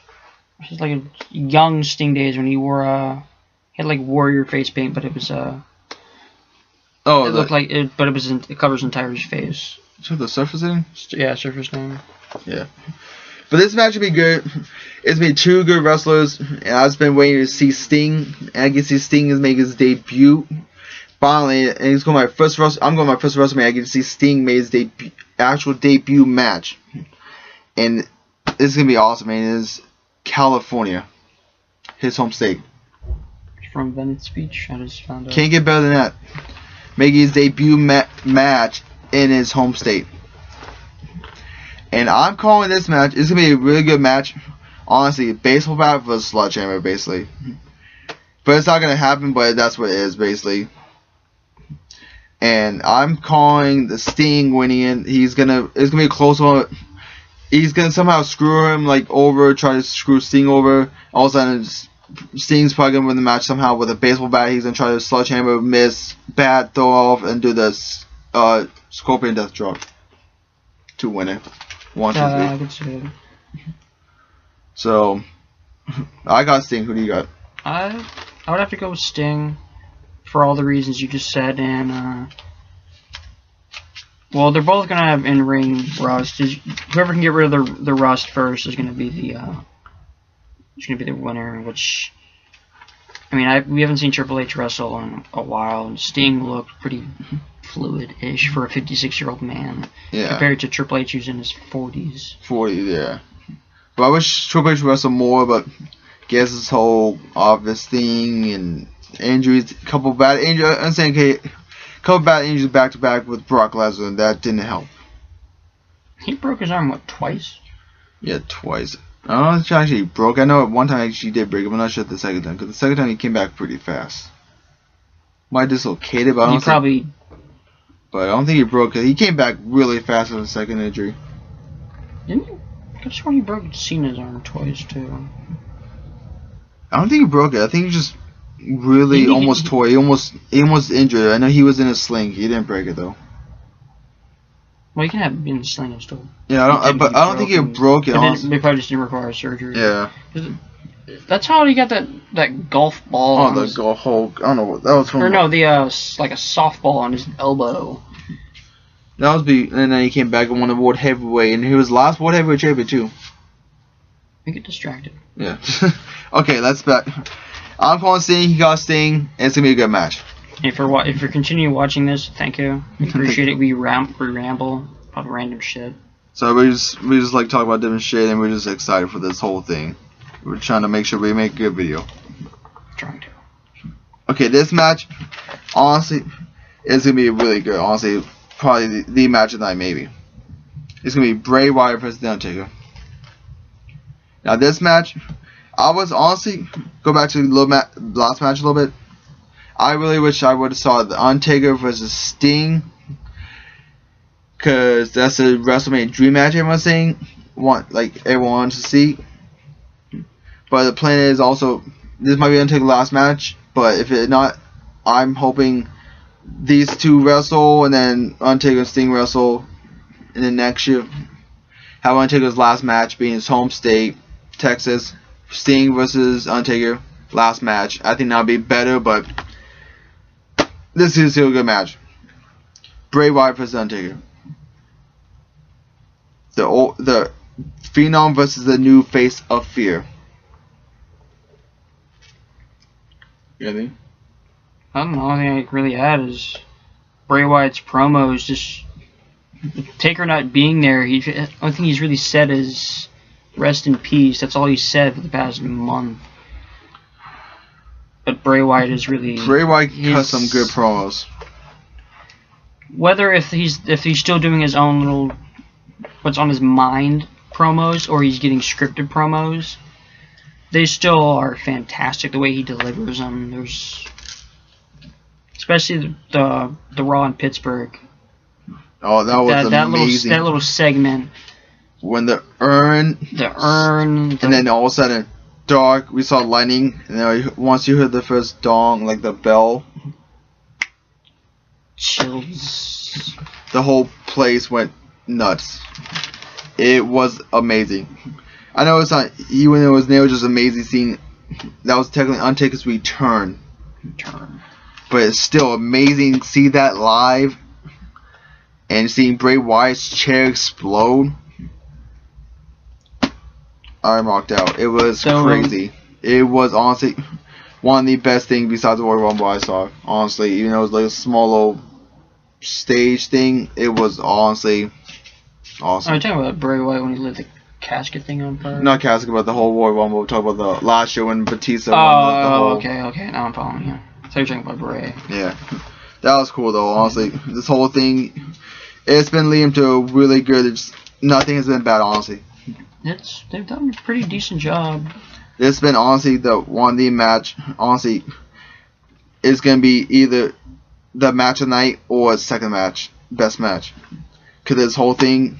S2: like a young Sting days when he wore... He had like warrior face paint, but it was it looked like it, but it covers entire face.
S1: So the Surface thing?
S2: Yeah, Surface thing.
S1: Yeah, but this match would be good. It's been 2 good wrestlers, and I've been waiting to see Sting. And I can see Sting is making his debut finally, and he's going my first Wrestle. I'm going my first WrestleMania. I get to see Sting make his actual debut match, and it's gonna be awesome. Man, it's California, his home state.
S2: From Venice Beach, I just found out.
S1: Can't get better than that. Making his debut match in his home state. And I'm calling this match, it's going to be a really good match. Honestly, baseball bat versus sledgehammer, basically. But it's not gonna happen. But that's what it is basically. And I'm calling the Sting winning it. It's gonna be a close one. He's gonna somehow screw him over, try to screw Sting over. All of a sudden, Sting's probably gonna win the match somehow with a baseball bat. He's gonna try to sledgehammer, miss, bat, throw off, and do this Scorpion Death Drop to win it.
S2: I could see it.
S1: So, I got Sting. Who do you got?
S2: I would have to go with Sting for all the reasons you just said, and well, they're both gonna have in-ring rust. Whoever can get rid of the rust first is gonna be the winner. Which, I mean, we haven't seen Triple H wrestle in a while, and Sting looked pretty fluid-ish for a 56-year-old man.
S1: Yeah.
S2: Compared to Triple H, who's in his 40s.
S1: 40s, yeah. But I wish Triple H wrestled more, but guess this whole office thing and injuries, couple bad injuries. I'm saying, okay, couple bad injuries back to back with Brock Lesnar, and that didn't help.
S2: He broke his arm, what, twice?
S1: Yeah, twice. I don't know if he actually broke. I know at one time he did break it, but I'm not sure the second time, because the second time he came back pretty fast. Might dislocated, but I don't think he broke it. He came back really fast with the second injury.
S2: Didn't he? I just when he broke Cena's arm twice too.
S1: I don't think he broke it. I think he just really almost tore. He almost injured it. I know he was in a sling. He didn't break it though.
S2: Well, you can have been in a sling and still.
S1: Yeah, I don't think he broke it.
S2: They probably just didn't require surgery.
S1: Yeah.
S2: That's how he got that golf ball.
S1: Oh, the golf hole. I don't know what that was from.
S2: Or no, the like a softball on his elbow.
S1: That was and then he came back and won the World Heavyweight, and he was last World Heavyweight champion too.
S2: You get distracted.
S1: Yeah. Okay, let's back. I'm calling Sting. He got Sting. And it's gonna be a good match.
S2: If you're continuing watching this, thank you. We appreciate it. We ramble about random shit.
S1: So we just like talk about different shit, and we're just excited for this whole thing. We're trying to make sure we make a good video.
S2: Trying to.
S1: Okay, this match, honestly, is gonna be really good. Honestly, probably the match of the night, maybe. It's gonna be Bray Wyatt versus The Undertaker. Now this match, I was honestly go back to the last match a little bit. I really wish I would have saw The Undertaker versus Sting, cause that's a WrestleMania dream match. Everyone's saying everyone wants to see. But the plan is also this might be Undertaker's last match. But if it not, I'm hoping these two wrestle and then Undertaker and Sting wrestle in the next year. Have Undertaker's last match being his home state, Texas. Sting versus Undertaker, last match. I think that would be better, but this is still a good match. Bray Wyatt versus Undertaker. The Phenom versus the new face of fear. You know
S2: I don't know. The only thing I really add is Bray Wyatt's promos. Just Taker not being there. The only thing he's really said is rest in peace. That's all he's said for the past month. But Bray Wyatt is really.
S1: Bray Wyatt has some good promos.
S2: Whether if he's still doing his own little what's on his mind promos or he's getting scripted promos, they still are fantastic. The way he delivers them. There's especially the Raw in Pittsburgh.
S1: Oh, that was amazing.
S2: That little segment.
S1: When the urn, and then all of a sudden, dark. We saw lightning, and then once you heard the first dong, like the bell,
S2: chills.
S1: The whole place went nuts. It was amazing. I know it's not even it was just amazing seeing. That was technically Undertaker's return, but it's still amazing to see that live, and seeing Bray Wyatt's chair explode. I marked out. It was crazy. It was honestly one of the best things besides the Royal Rumble I saw. Honestly, even though it was like a small little stage thing, it was honestly awesome.
S2: Are you talking about Bray Wyatt when he lit the casket thing on fire?
S1: Not casket, but the whole Royal Rumble. We're talking about the last show when Batista
S2: won the whole... Okay. Now I'm following you. So you're talking about Bray.
S1: Yeah. That was cool though, honestly. This whole thing, it's been leading to a really good... Nothing has been bad, honestly.
S2: They've done a pretty decent job.
S1: this has been honestly the one the match. Honestly, is gonna be either the match of the night or second match, best match. Cause this whole thing,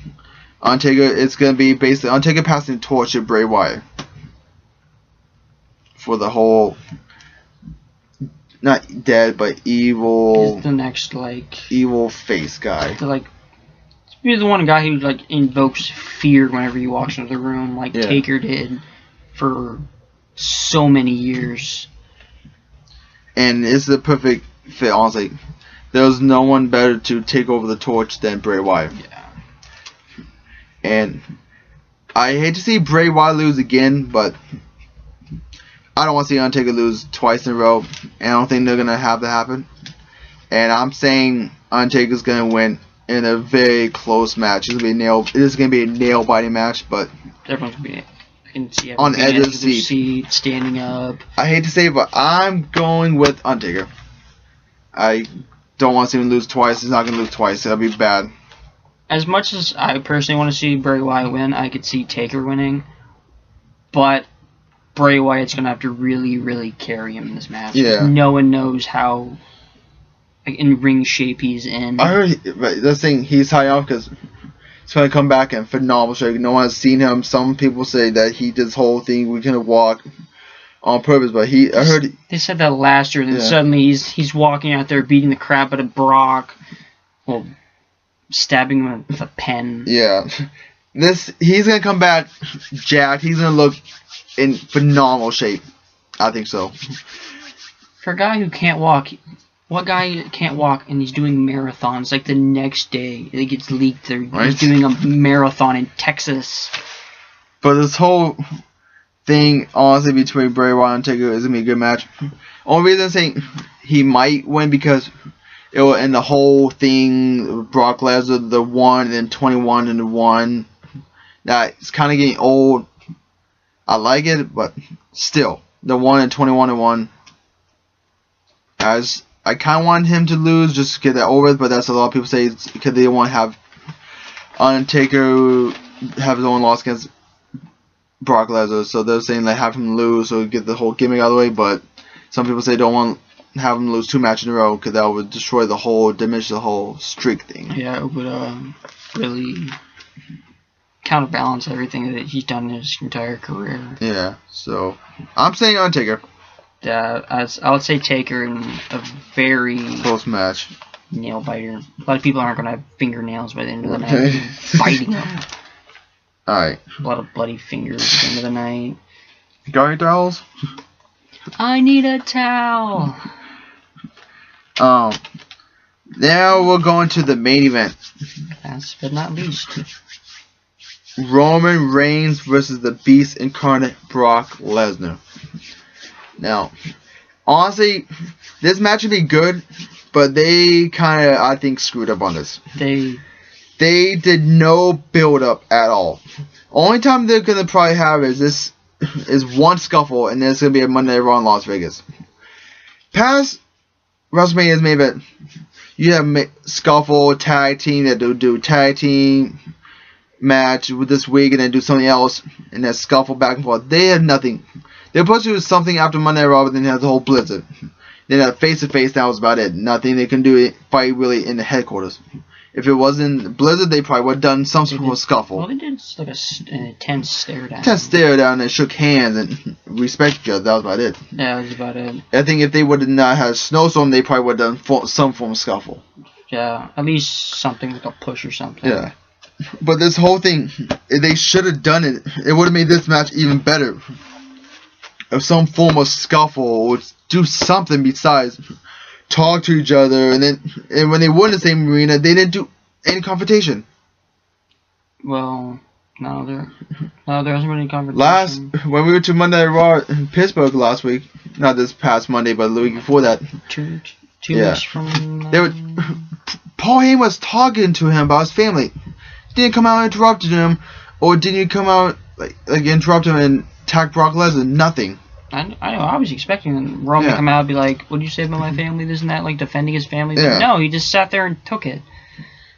S1: Undertaker, it's gonna be basically Undertaker passing the torch to Bray Wyatt for the whole, not dead but evil.
S2: He's the next
S1: evil face guy.
S2: He's the one guy who invokes fear whenever he walks into the room, like Taker did for so many years.
S1: And it's the perfect fit, honestly. There's no one better to take over the torch than Bray Wyatt.
S2: Yeah.
S1: And I hate to see Bray Wyatt lose again, but I don't want to see Undertaker lose twice in a row. And I don't think they're going to have that happen. And I'm saying Undertaker's going to win in a very close match. This is going to be a nail-biting match, but
S2: everyone's going to be... I can see
S1: on the edge of the seat,
S2: standing up.
S1: I hate to say it, but I'm going with Undertaker. I don't want to see him lose twice. He's not going to lose twice. That'll be bad.
S2: As much as I personally want to see Bray Wyatt win, I could see Taker winning. But Bray Wyatt's going to have to really, really carry him in this match.
S1: Yeah.
S2: No one knows how in ring shape he's in.
S1: I heard this thing, he's high off because he's going to come back in phenomenal shape. No one has seen him. Some people say that he did this whole thing. We couldn't walk on purpose, but I heard
S2: they said that last year, and then suddenly he's walking out there beating the crap out of Brock, well, stabbing him with a pen.
S1: Yeah, he's gonna come back jacked. He's gonna look in phenomenal shape. I think so.
S2: For a guy who can't walk, what guy can't walk and he's doing marathons like the next day? It gets leaked. He's doing a marathon in Texas.
S1: But this whole thing, honestly, between Bray Wyatt and Taker is gonna be a good match. Only reason I'm saying he might win because it will end the whole thing. Brock Lesnar, the 1, and then 21 and the 1. That's kind of getting old. I like it, but still, the 1 and 21 and 1. As I kind of want him to lose just to get that over with, but that's a lot of people say it's because they want to have Undertaker have his own loss against Brock Lesnar, so they're saying like have him lose so get the whole gimmick out of the way. But some people say don't want to have him lose 2 matches in a row because that would destroy diminish the whole streak thing.
S2: Yeah, it would really counterbalance everything that he's done in his entire career.
S1: Yeah, so I'm saying Undertaker.
S2: Yeah, I would say Taker in a very
S1: close match.
S2: Nail biter. A lot of people aren't gonna have fingernails by the end of the night. Biting them.
S1: Alright.
S2: A lot of bloody fingers at the end of the night.
S1: Got any towels?
S2: I need a towel.
S1: Now we're going to the main event.
S2: Last but not least.
S1: Roman Reigns versus the Beast Incarnate Brock Lesnar. Now, honestly, this match would be good, but they kind of, I think, screwed up on this. They did no build-up at all. Only time they're going to probably have is one scuffle, and then it's going to be a Monday Night Raw in Las Vegas. Past WrestleMania's main event, you have scuffle, tag team, that do tag team match with this week, and then do something else, and then scuffle back and forth. They had nothing. They were supposed to do something after Monday Night Raw, but then they had the whole Blizzard. Then at face-to-face, that was about it. Nothing they can do fight really in the headquarters. If it wasn't Blizzard, they probably would have done some sort of scuffle.
S2: Well, they did like an intense stare down.
S1: Intense stare down, they shook hands and respect each other. That was about it.
S2: Yeah, that was about it.
S1: I think if they would have not had a snowstorm, they probably would have done some form of scuffle.
S2: Yeah, at least something like a push or something.
S1: Yeah. But this whole thing, they should have done it. It would have made this match even better. Of some form of scuffle, or do something besides talk to each other, and when they were in the same arena, they didn't do any confrontation.
S2: Well, no, there hasn't been any confrontation.
S1: When we were to Monday Night Raw in Pittsburgh last week, not this past Monday, but the week before that.
S2: Two weeks from.
S1: Paul Heyman was talking to him about his family. He didn't come out and interrupt him, or didn't you come out like interrupt him and attack Brock Lesnar? Nothing.
S2: I know. I was expecting Roman to come out and be like, "What did you say about my family? This and that," like defending his family. But no, he just sat there and took it.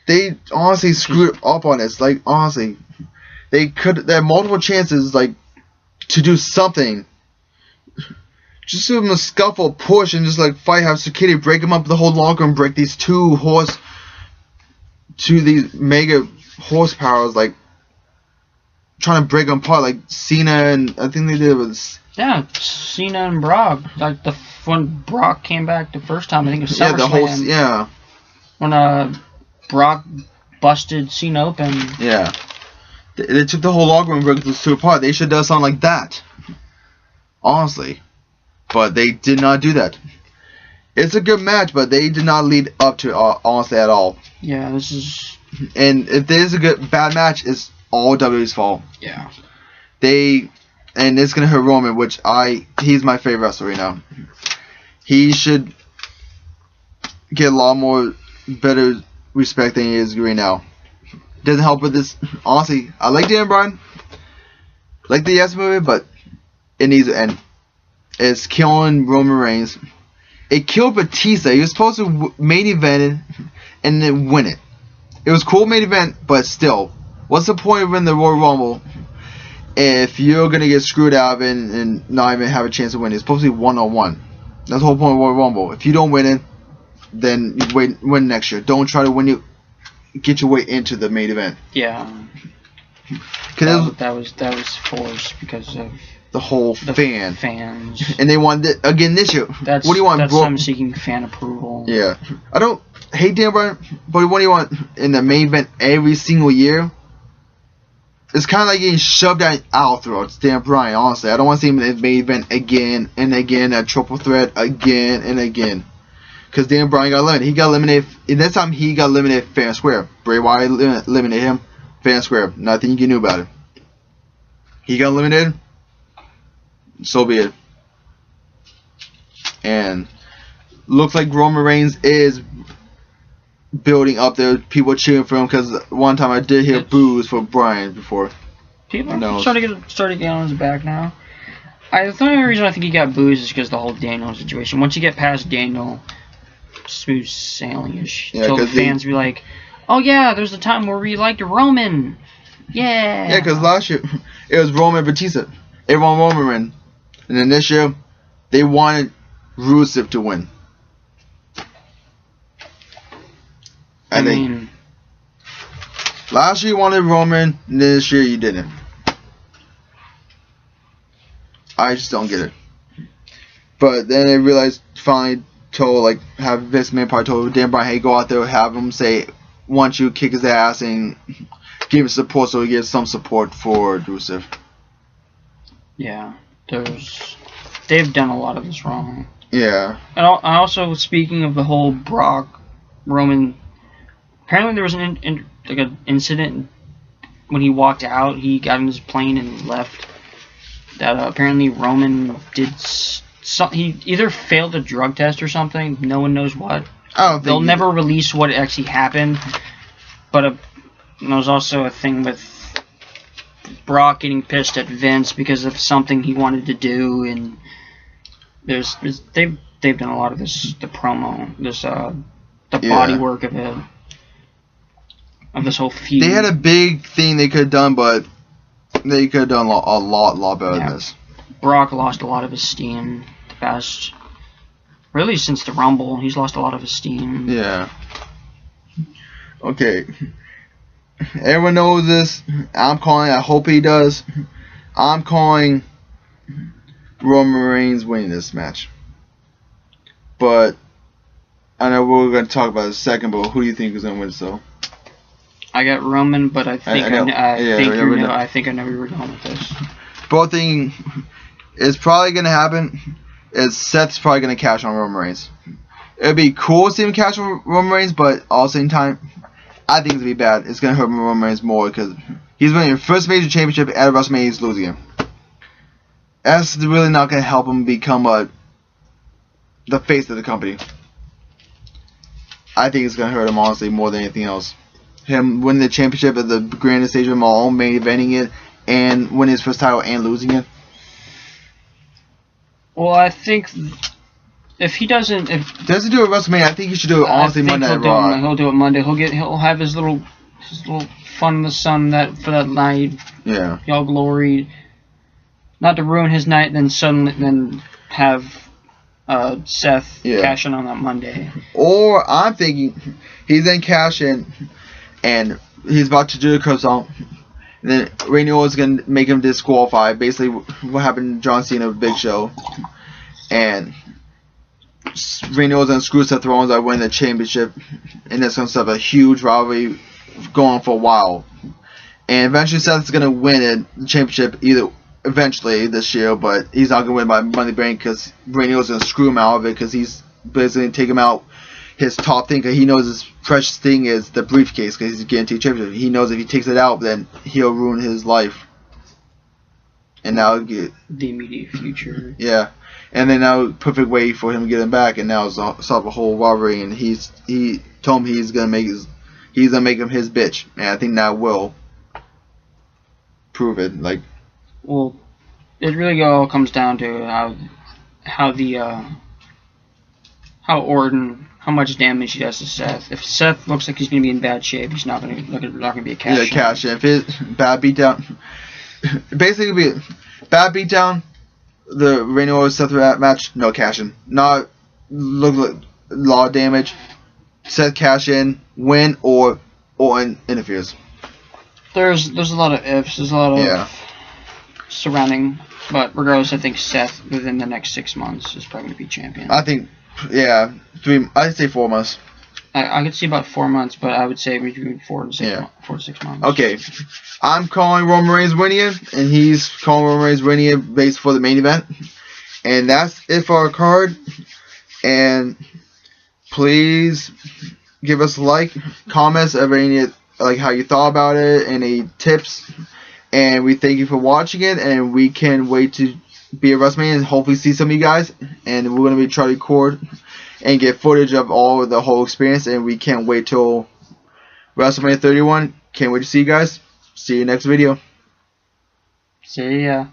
S1: They honestly screwed up on this. Like honestly, they had multiple chances like to do something just give him a scuffle, push, and just like fight, have security, break him up the whole locker room, break these these mega horsepowers, like trying to break them apart, like Cena and I think they did it with
S2: Cena and Brock. Like when Brock came back the first time, I think it was SummerSlam. When Brock busted Cena open.
S1: Yeah. They took the whole locker room and broke those two apart. They should have done something like that. Honestly. But they did not do that. It's a good match, but they did not lead up to it, honestly, at all.
S2: Yeah, this is...
S1: And if there's a bad match, it's all WWE's fault.
S2: Yeah.
S1: And it's going to hurt Roman, which he's my favorite wrestler right now. He should get a lot more better respect than he is right now. Doesn't help with this. Honestly, I like Dan Bryan. Like the Yes movie, but it needs to end. It's killing Roman Reigns. It killed Batista. He was supposed to main event it and then win it. It was cool main event, but still, what's the point of winning the Royal Rumble if you're gonna get screwed out of it and not even have a chance to win? It's supposed to be 1-on-1. That's the whole point of Royal Rumble. If you don't win it, then you win next year. Don't try to get your way into the main event.
S2: Yeah. That was forced because of
S1: the whole fans.
S2: And
S1: they wanted it again this year. What do you want?
S2: That's I'm seeking fan approval.
S1: Yeah. I don't hate Dan Bryan, but what do you want in the main event every single year? It's kind of like getting shoved down our throats, Dan Bryan, honestly. I don't want to see him in the main event again and again, a triple threat again and again. Because Dan Bryan got eliminated. He got eliminated. And this time he got eliminated fair and square. Bray Wyatt eliminated him fair and square. Nothing you can do about it. He got eliminated. So be it. And looks like Roman Reigns is building up there. People cheering for him because one time I did hear boos for Bryan before.
S2: People are starting to get on his back now. The only reason I think he got boos is because the whole Daniel situation. Once you get past Daniel, smooth sailing-ish. Yeah, so the fans be like, oh yeah, there's a time where we liked Roman. Yeah.
S1: Yeah, because last year it was Roman Batista. Everyone Roman. And then this year, they wanted Rusev to win. I mean, last year you wanted Roman, and this year you didn't. I just don't get it. But then they realized, finally have Vince McMahon probably told Dan Bryan, hey, go out there, have him say, want you to kick his ass and give him support so he gets some support for Rusev.
S2: Yeah, they've done a lot of this wrong.
S1: Yeah.
S2: And also, speaking of the whole Brock Roman, apparently there was an incident when he walked out. He got in his plane and left. That apparently Roman did he either failed a drug test or something. No one knows what. They'll never release what actually happened. But there was also a thing with Brock getting pissed at Vince because of something he wanted to do, and they've done a lot of this, the promo, the body work of it, of this whole feud.
S1: They had a big thing they could have done, but they could have done a lot better than this.
S2: Brock lost a lot of his steam the past, really since the Rumble. He's lost a lot of his steam.
S1: Yeah. Okay. Everyone knows this. I'm calling. I hope he does. I'm calling Roman Reigns winning this match. But I know we're going to talk about it in a second. But who do you think is going to win? So
S2: I got Roman, but I think I know we were going with this.
S1: Both thing is probably going to happen. Is Seth's probably going to cash on Roman Reigns. It'd be cool to see him cash on Roman Reigns, but all the same time, I think it's going to be bad. It's going to hurt Roman Reigns more because he's winning his first major championship at WrestleMania. He's losing it. That's really not going to help him become the face of the company. I think it's going to hurt him, honestly, more than anything else. Him winning the championship at the grandest stage of them all, main eventing it, and winning his first title and losing it.
S2: Well, I think if he doesn't do it
S1: at WrestleMania, I think he should do it honestly Monday Night Raw.
S2: He'll do it Monday. He'll have his little fun in the sun for that night.
S1: Yeah.
S2: Y'all glory. Not to ruin his night, then have Seth cash in on that Monday.
S1: Or I'm thinking he's in cash in and he's about to do the croissant. And then Randy Orton's going to make him disqualified. Basically what happened to John Cena with Big Show. And Randy Orton's going to screw Seth Rollins by winning the championship. And that's going to have a huge rivalry going on for a while. And eventually Seth's going to win the championship eventually this year, but he's not going to win by Money in the Bank because Randy Orton's going to screw him out of it because he's basically going to take him out his top thing because he knows his precious thing is the briefcase because he's guaranteed championship. He knows if he takes it out, then he'll ruin his life. And now get
S2: the immediate future.
S1: Yeah, and then now perfect way for him to get him back, and now it's solve a whole rivalry. And he told him he's gonna make him his bitch, and I think that will prove it. Like,
S2: well, it really all comes down to how Orton, how much damage he does to Seth. If Seth looks like he's going to be in bad shape, he's not going to be a cash.
S1: Yeah, cash. If it's bad beatdown, basically be bad beatdown. The Randy Orton Seth match, no cash in. Not look like a lot of damage. Seth cash in, win, or Orton interferes.
S2: There's a lot of ifs. There's a lot of surrounding. But regardless, I think Seth within the next 6 months is probably going to be champion.
S1: I think, yeah, I'd say 4 months.
S2: I could see about 4 months, but I would say between 4 to 6 months.
S1: Okay, I'm calling Roman Reigns winning it, and he's calling Roman Reigns winning it based for the main event. And that's it for our card. And please give us comments of any how you thought about it, any tips. And we thank you for watching it, and we can't wait to be at WrestleMania and hopefully see some of you guys. And we're going to be trying to record and get footage of the whole experience, and we can't wait till WrestleMania 31. Can't wait to see you guys. See you next video.
S2: See ya.